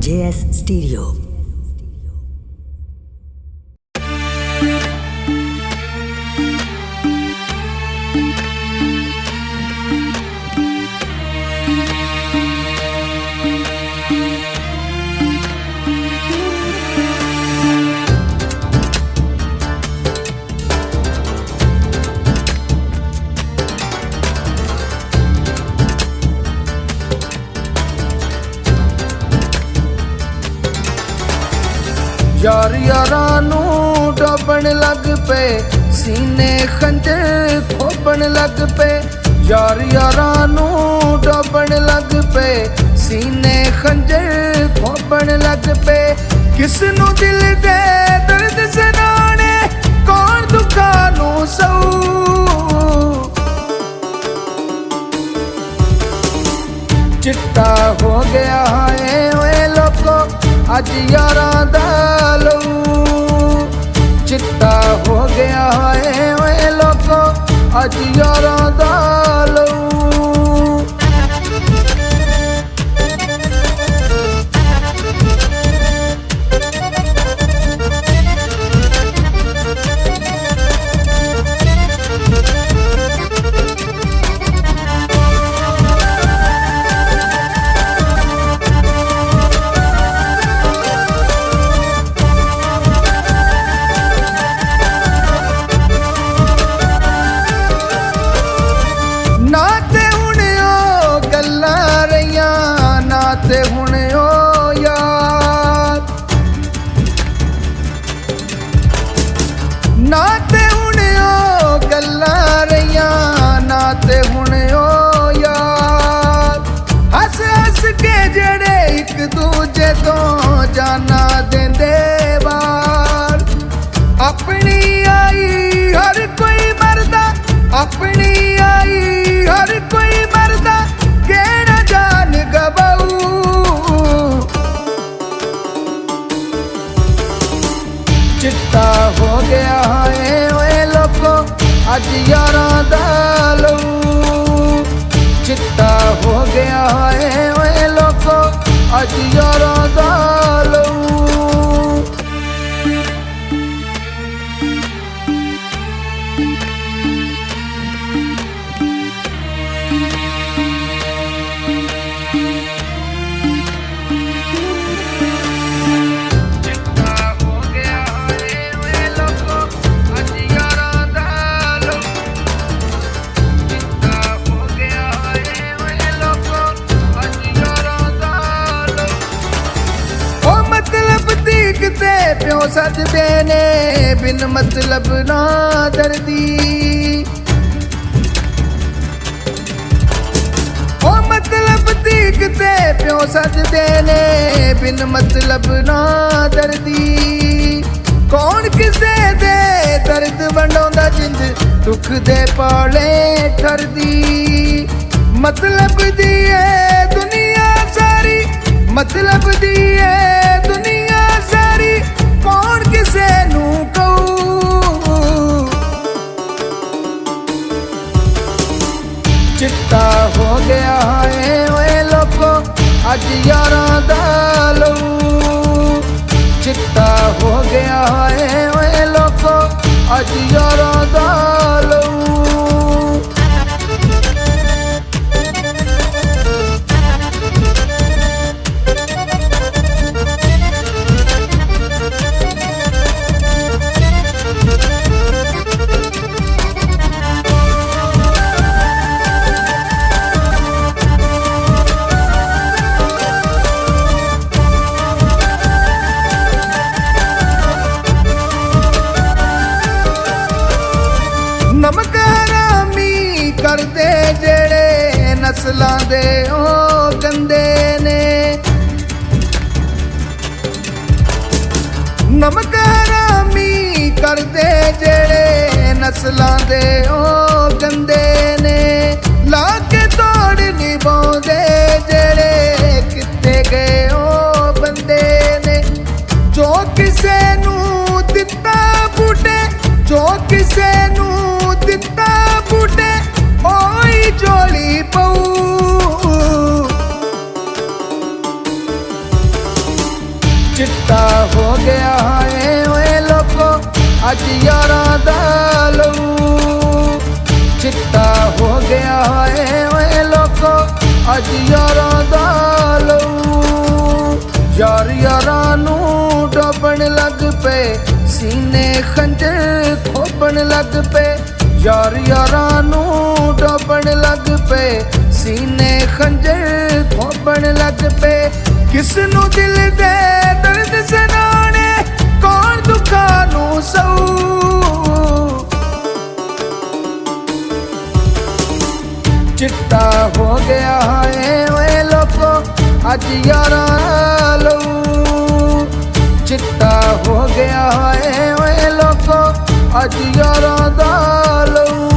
JS Stereo. यार यारां नूं डोबण लग पे सीने खंजर खोबण लग पे यार यारां नूं डोबण लग पे सीने खंजर खोबण लग पे किस नूं दिल दे दर्द सुनाने कौन दुखां नूं सहू चिट्टा हो गया है ओए लोको अज यारां दा लहू चिट्टा हो गया है ओए लोको अज यारां दा लहू ते हुण ओ यार ना ते हुण ओ गल्लां रहियां ना ते हुण ओ यार हस हस के जेड़े इक दूजे तो जाना देंदे वार अपनी आई हर कोई मरदा अपनी आई हर कोई मरदा केड़ा जान गवाऊ चिट्टा हो गया है ओए लोको अज यारां दा लहू चिट्टा हो गया है ओए लोको अज यारां दा लहू प्यो सजदे ने बिन मतलब ना दर्दी ओ मतलब दीकते प्यो सजदे ने बिन मतलब ना दर्दी कौन किसे दे दर्द वंडोंदा जिंद दुख दे पाले ठरदी मतलब दी है दुनिया सारी मतलब दी है दुनिया सारी कौन किसे नू कहू चिट्टा हो गया है ओए लोको अज यारां दा लहू चिट्टा हो गया है ओए लोको अज यारां दा लहू नमक हरामी करदे जेड़े नस्लां दे ओ गंदे ने नमक हरामी करदे जेड़े नस्लां दे ओ गंदे ने ला के तोड़ निभाउंदे जेड़े कित्थे गए ओ बंदे ने जो किसे नू दित्ता बूटे जो किसे नू दित्ता बूटे ओई झोली पऊ ਅੱਜ ਯਾਰਾਂ ਦਾ ਲਊ। ਯਾਰ ਯਾਰਾਂ ਨੂੰ ਡੋਬਣ ਲੱਗ ਪਏ, ਸੀਨੇ ਖੰਜਰ ਖੋਬਣ ਲੱਗ ਪਏ। ਯਾਰ ਯਾਰਾਂ ਨੂੰ ਡੋਬਣ ਲੱਗ ਪਏ, ਸੀਨੇ ਖੰਜਰ ਖੋਬਣ ਲੱਗ ਪਏ। ਕਿਸ ਨੂੰ ਦਿਲ ਦੇ ਦਰਦ ਸੁਣਾਉਣੇ, ਕੌਣ ਦੁੱਖਾਂ ਨੂੰ ਸਹੂ। चिट्टा हो गया है वे लोगो अज यारां लऊ। चिट्टा हो गया है वे लोगो अज यारां दा लऊ।